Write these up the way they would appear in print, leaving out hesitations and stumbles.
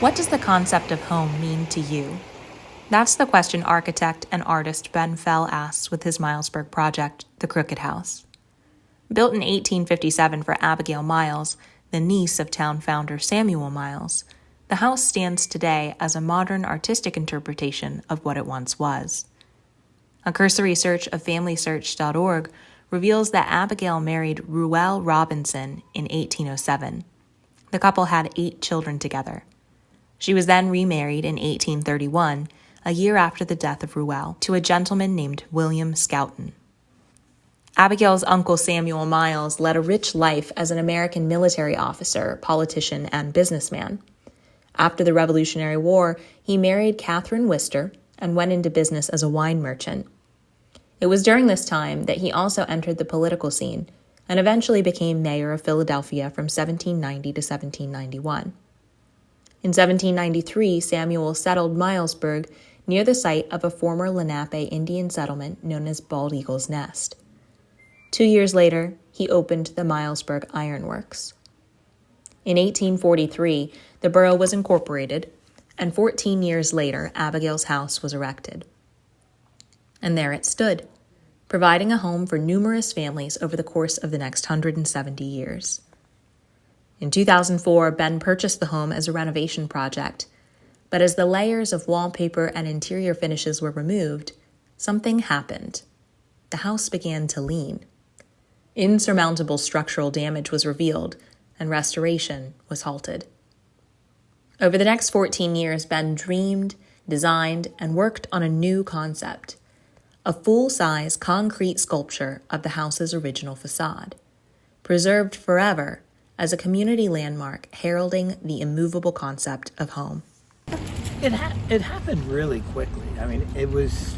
What does the concept of home mean to you? That's the question architect and artist Ben Fell asks with his Milesburg project, The Crooked House. Built in 1857 for Abigail Miles, the niece of town founder Samuel Miles, the house stands today as a modern artistic interpretation of what it once was. A cursory search of FamilySearch.org reveals that Abigail married Ruel Robinson in 1807. The couple had 8 children together. She was then remarried in 1831, a year after the death of Ruel, to a gentleman named William Scouten. Abigail's uncle Samuel Miles led a rich life as an American military officer, politician, and businessman. After the Revolutionary War, he married Catherine Wister and went into business as a wine merchant. It was during this time that he also entered the political scene and eventually became mayor of Philadelphia from 1790 to 1791. In 1793, Samuel settled Milesburg near the site of a former Lenape Indian settlement known as Bald Eagle's Nest. 2 years later, he opened the Milesburg Iron Works. In 1843, the borough was incorporated, and 14 years later, Abigail's house was erected. And there it stood, providing a home for numerous families over the course of the next 170 years. In 2004, Ben purchased the home as a renovation project, but as the layers of wallpaper and interior finishes were removed, something happened. The house began to lean. Insurmountable structural damage was revealed, and restoration was halted. Over the next 14 years, Ben dreamed, designed, and worked on a new concept, a full-size concrete sculpture of the house's original facade, preserved forever as a community landmark heralding the immovable concept of home. It happened really quickly. I mean, it was,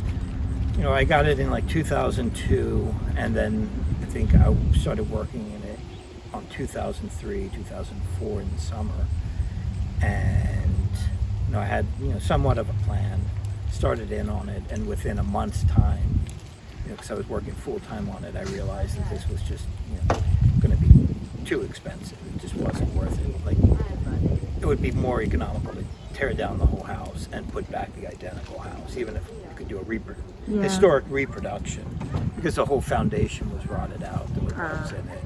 I got it in like 2002, and then I think I started working in it on 2003, 2004 in the summer. And, I had, somewhat of a plan, started in on it, and within a month's time, because I was working full-time on it, I realized that this was just, going to be too expensive. It just wasn't worth it. Like, it would be more economical to tear down the whole house and put back the identical house, even if you could do a historic reproduction, because the whole foundation was rotted out, there were bugs in it.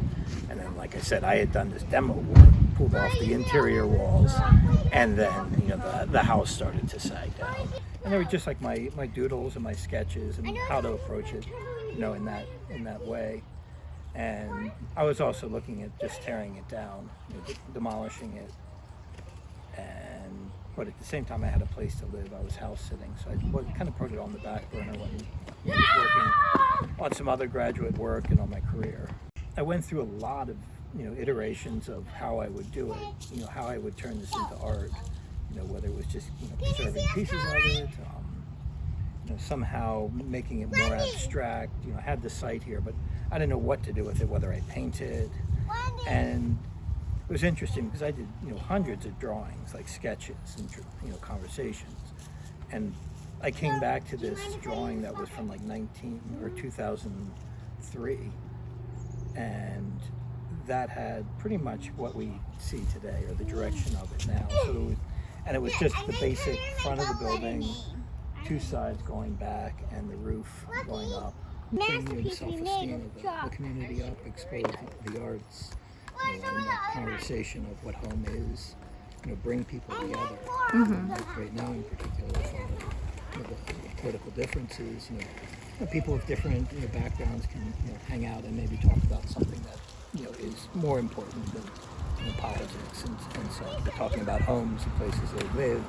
And then, like I said, I had done this demo work, pulled off the interior walls, and then, the house started to sag down. And they were just like my doodles and my sketches and how to approach it, in that way. And I was also looking at just tearing it down, demolishing it. But at the same time, I had a place to live. I was house sitting, so I kind of put it on the back burner when I was working on some other graduate work and on my career. I went through a lot of iterations of how I would do it, how I would turn this into art, whether it was just preserving pieces of it, somehow making it more abstract. I had the site here, but I didn't know what to do with it, whether I painted. And it was interesting because I did hundreds of drawings, like sketches and conversations. And I came back to this drawing that was from like 2003, and that had pretty much what we see today, or the direction of it now. So it was just the basic front of the building, 2 sides going back, and the roof going up. Bringing the self-esteem of the community up, exposing the arts, and that conversation of what home is, bring people together. Like right now in particular, with the political differences, people with different backgrounds can hang out and maybe talk about something that is more important than politics, and so we're talking about homes and places they live,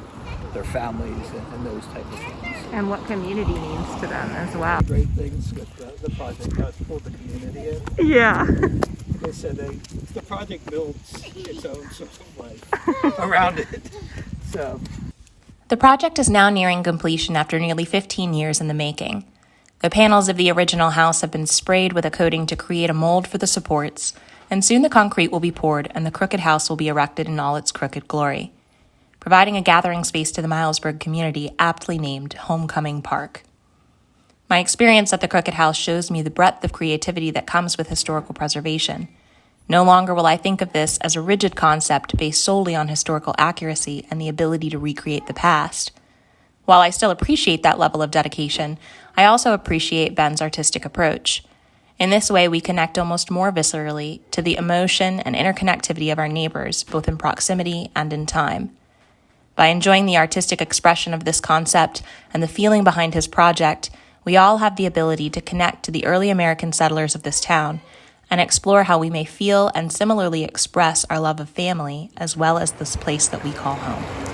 their families, and those type of things. And what community means to them as well. Great things with the project, how it's pulled the community in. Yeah. Like I said, the project builds its own sort of life around it. So The project is now nearing completion after nearly 15 years in the making. The panels of the original house have been sprayed with a coating to create a mold for the supports, and soon the concrete will be poured and the crooked house will be erected in all its crooked glory, providing a gathering space to the Milesburg community aptly named Homecoming Park. My experience at the Crooked House shows me the breadth of creativity that comes with historical preservation. No longer will I think of this as a rigid concept based solely on historical accuracy and the ability to recreate the past. While I still appreciate that level of dedication, I also appreciate Ben's artistic approach. In this way, we connect almost more viscerally to the emotion and interconnectivity of our neighbors, both in proximity and in time. By enjoying the artistic expression of this concept and the feeling behind his project, we all have the ability to connect to the early American settlers of this town and explore how we may feel and similarly express our love of family as well as this place that we call home.